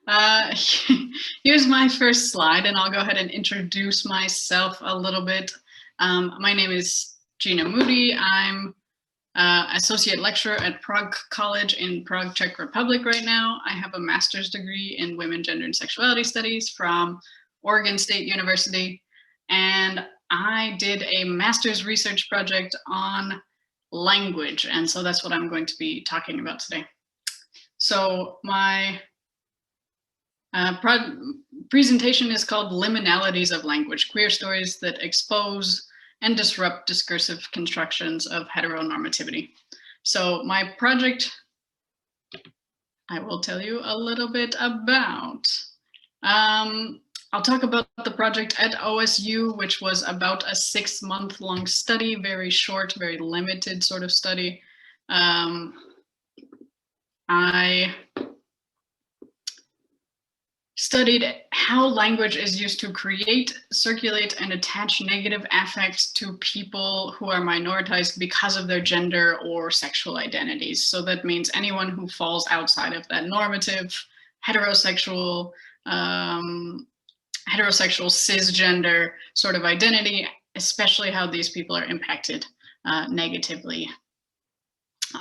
Uh, Here's my first slide, and I'll go ahead and introduce myself a little bit. My name is Jeana Moody. I'm associate lecturer at Prague College in Prague, Czech Republic right now. I have a master's degree in women, gender, and sexuality studies from Oregon State University. And I did a master's research project on language. And so that's what I'm going to be talking about today. So my presentation is called Liminalities of Language, Queer Stories that Expose and Disrupt Discursive Constructions of Heteronormativity. So my project, I will tell you a little bit about. I'll talk about the project at OSU, which was about a 6-month-long study, very short, very limited sort of study. I studied how language is used to create, circulate, and attach negative affect to people who are minoritized because of their gender or sexual identities. So that means anyone who falls outside of that normative, heterosexual, cisgender sort of identity, especially how these people are impacted negatively.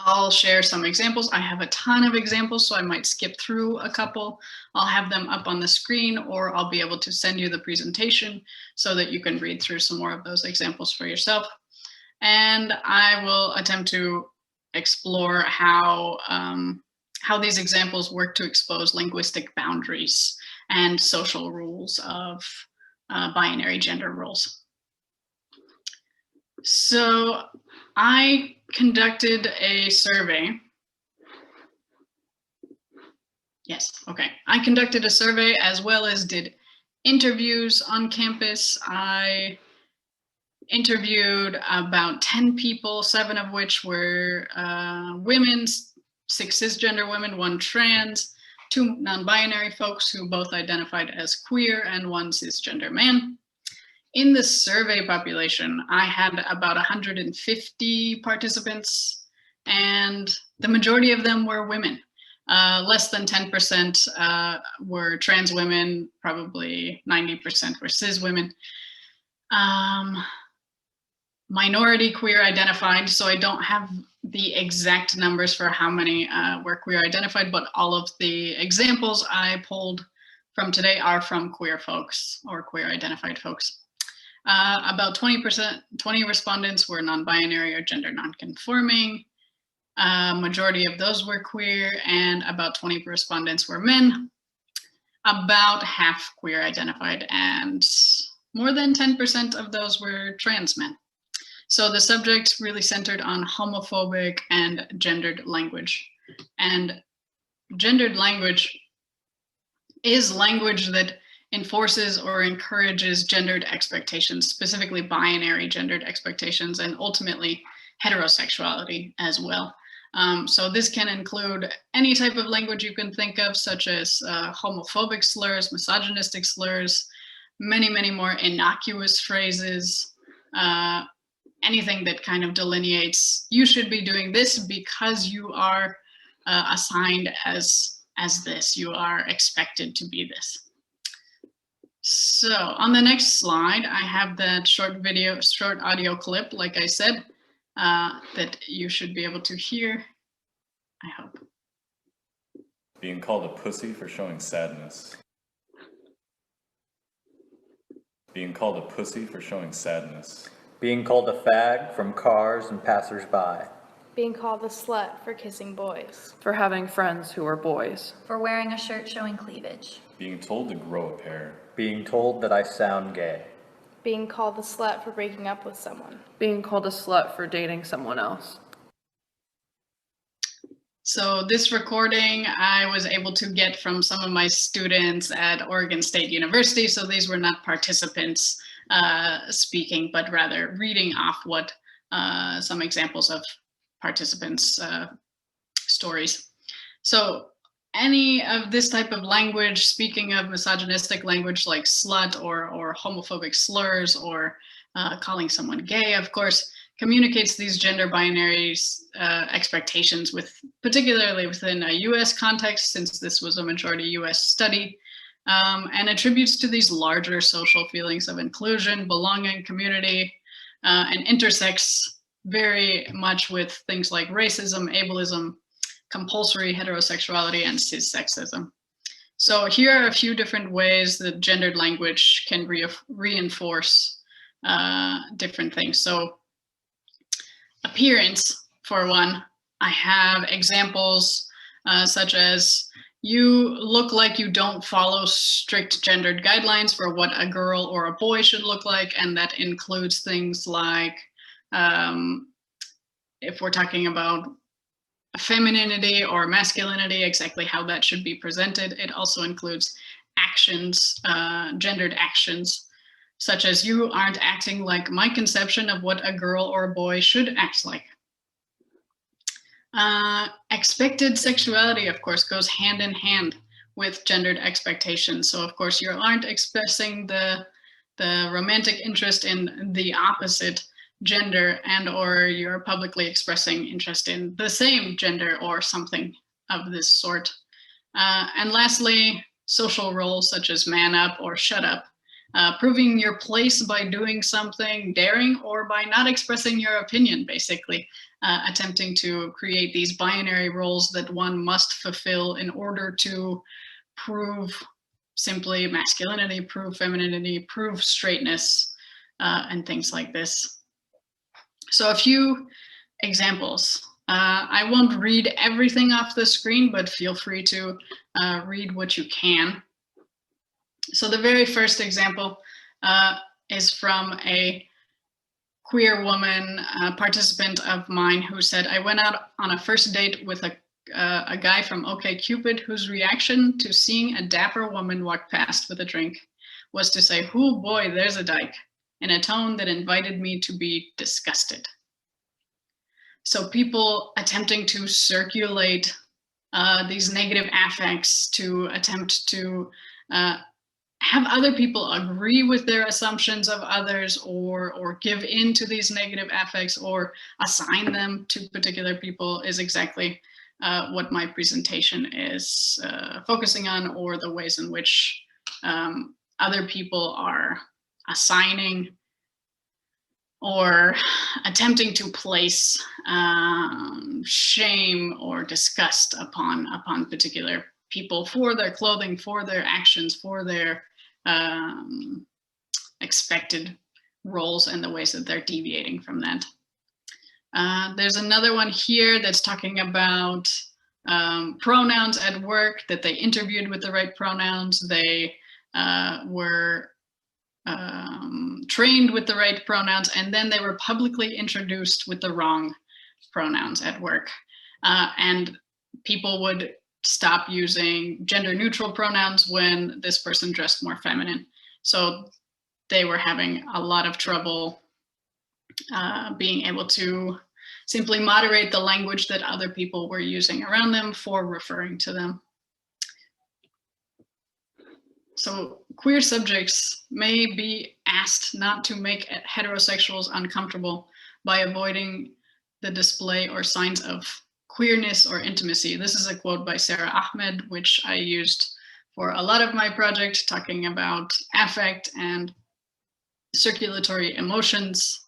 I'll share some examples. I have a ton of examples, so I might skip through a couple. I'll have them up on the screen, or I'll be able to send you the presentation so that you can read through some more of those examples for yourself. And I will attempt to explore how these examples work to expose linguistic boundaries and social rules of binary gender roles. So I conducted a survey. Yes, okay. I conducted a survey as well as did interviews on campus. I interviewed about 10 people, 7 of which were women, 6 cisgender women, 1 trans, 2 non-binary folks who both identified as queer, and 1 cisgender man. In the survey population, I had about 150 participants, and the majority of them were women. Less than 10% were trans women, probably 90% were cis women. Minority queer identified, so I don't have the exact numbers for how many were queer identified, but all of the examples I pulled from today are from queer folks or queer identified folks. About 20 respondents were non-binary or gender non-conforming. Majority of those were queer, and about 20 respondents were men. About half queer identified, and more than 10% of those were trans men. So the subject really centered on homophobic and gendered language. And gendered language is language that enforces or encourages gendered expectations, specifically binary gendered expectations, and ultimately heterosexuality as well. So this can include any type of language you can think of, such as homophobic slurs, misogynistic slurs, many, many more innocuous phrases, anything that kind of delineates, you should be doing this because you are assigned as this, you are expected to be this. So on the next slide, I have that short audio clip, like I said, that you should be able to hear, I hope. Being called a pussy for showing sadness. Being called a pussy for showing sadness. Being called a fag from cars and passersby. Being called a slut for kissing boys. For having friends who are boys. For wearing a shirt showing cleavage. Being told to grow a pair. Being told that I sound gay. Being called a slut for breaking up with someone. Being called a slut for dating someone else. So this recording I was able to get from some of my students at Oregon State University. So these were not participants speaking, but rather reading off what some examples of participants' stories. So any of this type of language, speaking of misogynistic language like slut or homophobic slurs or calling someone gay, of course, communicates these gender binaries expectations particularly within a US context, since this was a majority US study, and attributes to these larger social feelings of inclusion, belonging, community, and intersects very much with things like racism, ableism, compulsory heterosexuality, and cissexism. So here are a few different ways that gendered language can reinforce different things. So appearance, for one, I have examples such as, you look like you don't follow strict gendered guidelines for what a girl or a boy should look like, and that includes things like, if we're talking about femininity or masculinity, exactly how that should be presented. It also includes actions, gendered actions, such as, you aren't acting like my conception of what a girl or a boy should act like. Expected sexuality, of course, goes hand in hand with gendered expectations. So of course you aren't expressing the romantic interest in the opposite gender, and or you're publicly expressing interest in the same gender or something of this sort. And lastly, social roles such as man up or shut up, proving your place by doing something daring or by not expressing your opinion, basically, attempting to create these binary roles that one must fulfill in order to prove simply masculinity, prove femininity, prove straightness, and things like this. So a few examples. I won't read everything off the screen, but feel free to read what you can. So the very first example is from a queer woman, participant of mine, who said, I went out on a first date with a guy from OkCupid, whose reaction to seeing a dapper woman walk past with a drink was to say, "Hoo boy, there's a dyke," in a tone that invited me to be disgusted. So people attempting to circulate these negative affects, to attempt to have other people agree with their assumptions of others, or give in to these negative affects, or assign them to particular people, is exactly what my presentation is focusing on, or the ways in which other people are assigning or attempting to place shame or disgust upon particular people for their clothing, for their actions, for their expected roles, and the ways that they're deviating from that. There's another one here that's talking about pronouns at work, that they interviewed with the right pronouns, they were trained with the right pronouns, and then they were publicly introduced with the wrong pronouns at work. And people would stop using gender neutral pronouns when this person dressed more feminine. So they were having a lot of trouble being able to simply moderate the language that other people were using around them for referring to them. So queer subjects may be asked not to make heterosexuals uncomfortable by avoiding the display or signs of queerness or intimacy. This is a quote by Sarah Ahmed, which I used for a lot of my project, talking about affect and circulatory emotions.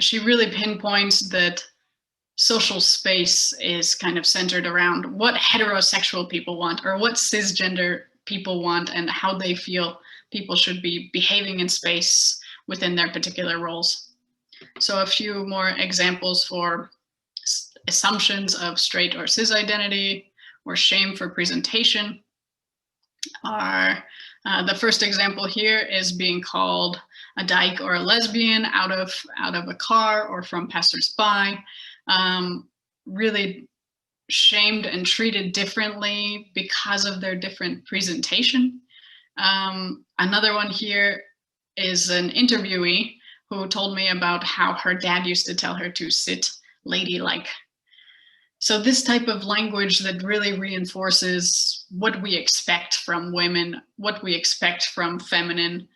She really pinpoints that social space is kind of centered around what heterosexual people want, or what cisgender people want, and how they feel people should be behaving in space within their particular roles. So a few more examples for assumptions of straight or cis identity, or shame for presentation, are the first example here is being called a dyke or a lesbian out of a car or from passersby, really shamed and treated differently because of their different presentation. Another one here is an interviewee who told me about how her dad used to tell her to sit ladylike. So this type of language that really reinforces what we expect from women, what we expect from feminine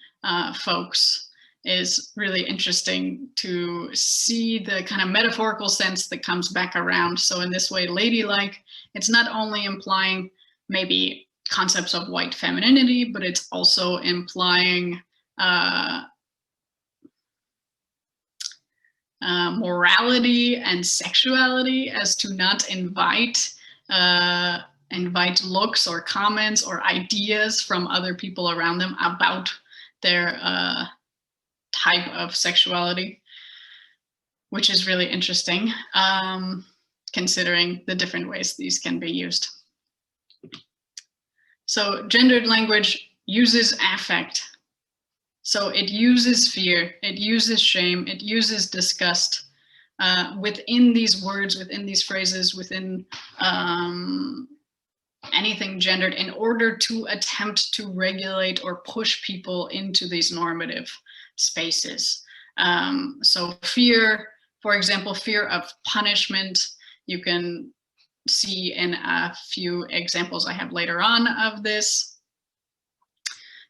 folks, is really interesting to see the kind of metaphorical sense that comes back around. So in this way, ladylike, it's not only implying maybe concepts of white femininity, but it's also implying morality and sexuality, as to not invite looks or comments or ideas from other people around them about their type of sexuality, which is really interesting, considering the different ways these can be used. So gendered language uses affect. So it uses fear, it uses shame, it uses disgust within these words, within these phrases, within anything gendered, in order to attempt to regulate or push people into these normative spaces. So fear, for example, fear of punishment, you can see in a few examples I have later on of this.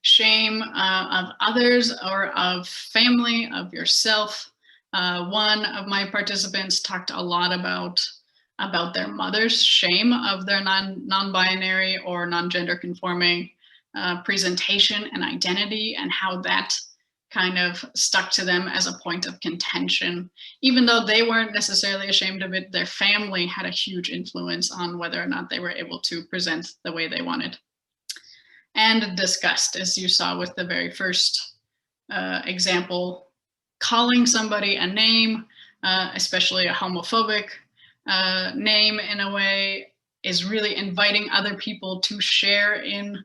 Shame of others or of family, of yourself. One of my participants talked a lot about their mother's shame of their non-binary or non-gender conforming presentation and identity, and how that kind of stuck to them as a point of contention. Even though they weren't necessarily ashamed of it, their family had a huge influence on whether or not they were able to present the way they wanted. And disgust, as you saw with the very first example, calling somebody a name, especially a homophobic name in a way, is really inviting other people to share in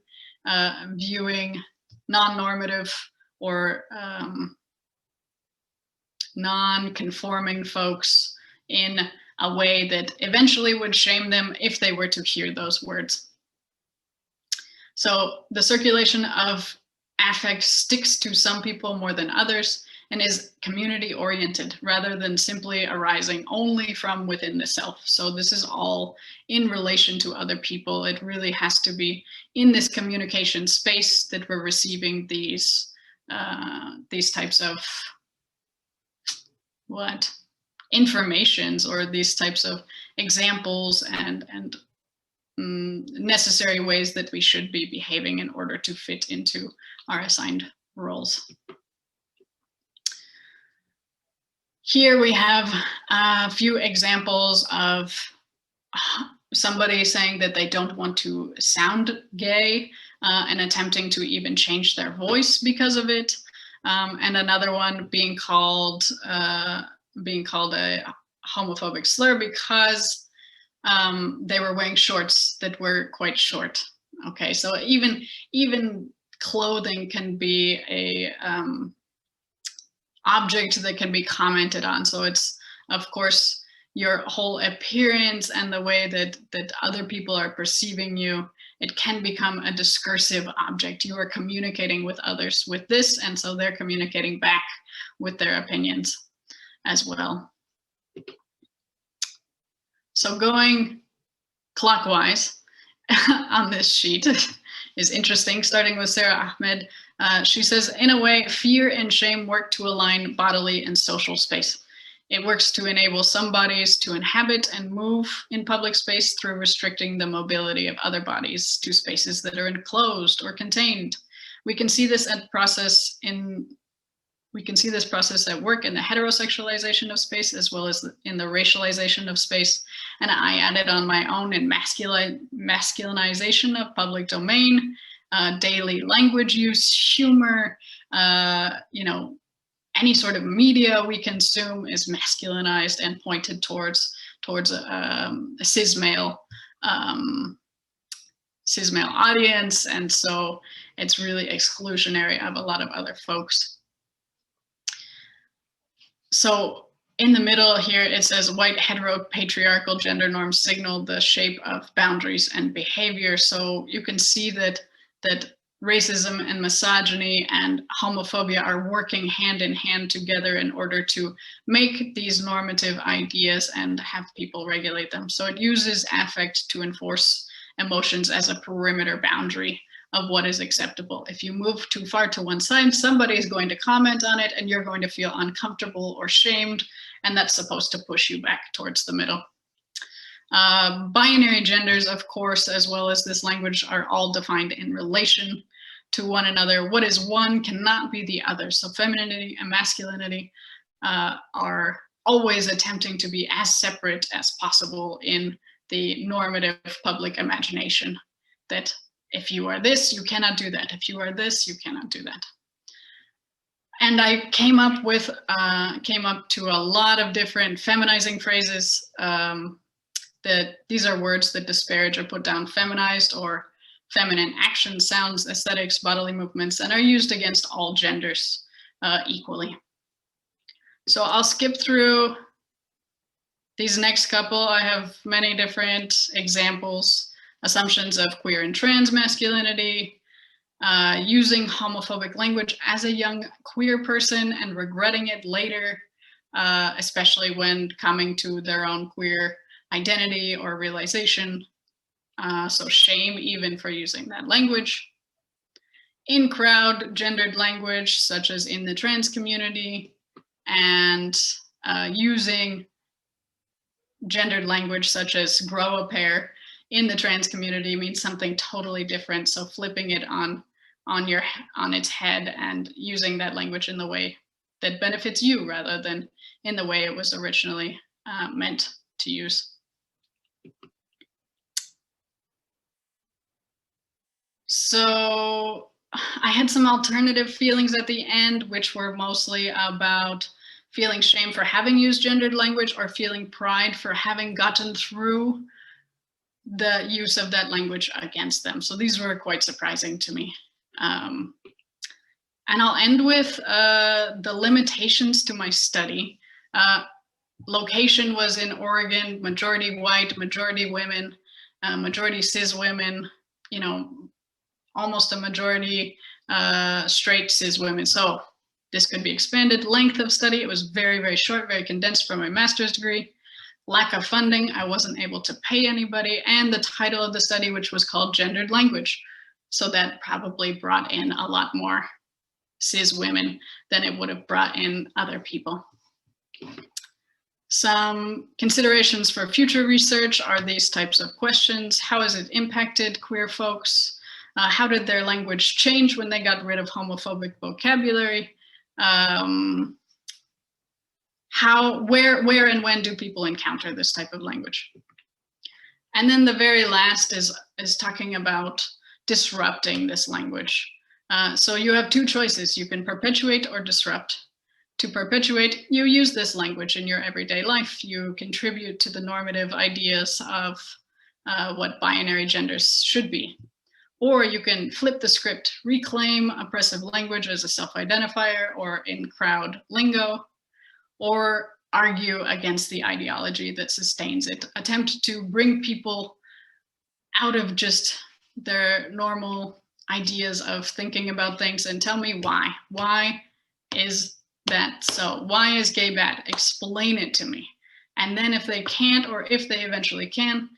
viewing non-normative or non-conforming folks in a way that eventually would shame them if they were to hear those words. So the circulation of affect sticks to some people more than others and is community oriented rather than simply arising only from within the self. So this is all in relation to other people. It really has to be in this communication space that we're receiving these types of informations, or these types of examples and necessary ways that we should be behaving in order to fit into our assigned roles. Here we have a few examples of somebody saying that they don't want to sound gay and attempting to even change their voice because of it. And another one being called a homophobic slur because they were wearing shorts that were quite short. Okay, so even clothing can be a object that can be commented on. So it's, of course, your whole appearance and the way that other people are perceiving you. It can become a discursive object. You are communicating with others with this, and so they're communicating back with their opinions as well. So going clockwise on this sheet is interesting, starting with Sarah Ahmed. She says, in a way, fear and shame work to align bodily and social space. It works to enable some bodies to inhabit and move in public space through restricting the mobility of other bodies to spaces that are enclosed or contained. We can see this process at work in the heterosexualization of space, as well as in the racialization of space. And I added on my own in masculinization of public domain, daily language use, humor, any sort of media we consume is masculinized and pointed towards a cis male audience, and so it's really exclusionary of a lot of other folks. So in the middle here it says white heteropatriarchal gender norms signal the shape of boundaries and behavior. So you can see that racism and misogyny and homophobia are working hand in hand together in order to make these normative ideas and have people regulate them. So it uses affect to enforce emotions as a perimeter boundary of what is acceptable. If you move too far to one side, somebody is going to comment on it and you're going to feel uncomfortable or shamed, and that's supposed to push you back towards the middle. Binary genders, of course, as well as this language, are all defined in relation to one another. What is one cannot be the other. So femininity and masculinity are always attempting to be as separate as possible in the normative public imagination, that if you are this, you cannot do that. If you are this, you cannot do that. And I came up to a lot of different feminizing phrases. That these are words that disparage or put down feminized or feminine actions, sounds, aesthetics, bodily movements, and are used against all genders equally. So I'll skip through these next couple. I have many different examples, assumptions of queer and trans masculinity, using homophobic language as a young queer person and regretting it later, especially when coming to their own queer identity or realization. So shame even for using that language. In crowd gendered language, such as in the trans community, and using gendered language such as grow a pair in the trans community means something totally different. So flipping it on its head and using that language in the way that benefits you rather than in the way it was originally meant to use. So I had some alternative feelings at the end, which were mostly about feeling shame for having used gendered language or feeling pride for having gotten through the use of that language against them. So these were quite surprising to me. And I'll end with the limitations to my study. Location was in Oregon, majority white, majority women, majority cis women, you know, almost a majority straight cis women. So this could be expanded. Length of study, it was very, very short, very condensed for my master's degree. Lack of funding, I wasn't able to pay anybody. And the title of the study, which was called Gendered Language. So that probably brought in a lot more cis women than it would have brought in other people. Some considerations for future research are these types of questions. How has it impacted queer folks? How did their language change when they got rid of homophobic vocabulary? Where and when do people encounter this type of language? And then the very last is talking about disrupting this language. So you have two choices. You can perpetuate or disrupt. To perpetuate, you use this language in your everyday life. You contribute to the normative ideas of what binary genders should be. Or you can flip the script, reclaim oppressive language as a self-identifier or in crowd lingo, or argue against the ideology that sustains it. Attempt to bring people out of just their normal ideas of thinking about things and tell me why. Why is that so? Why is gay bad? Explain it to me. And then if they can't, or if they eventually can,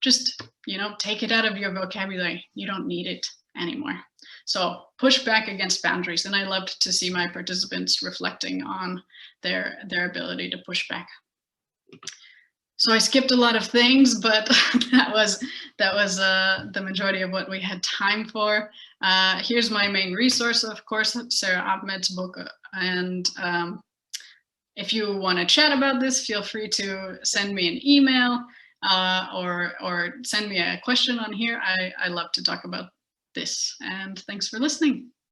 just, you know, take it out of your vocabulary. You don't need it anymore. So push back against boundaries. And I loved to see my participants reflecting on their ability to push back. So I skipped a lot of things, but that was the majority of what we had time for. Here's my main resource, of course, Sarah Ahmed's book. And if you want to chat about this, feel free to send me an email or send me a question on here. I love to talk about this. And thanks for listening.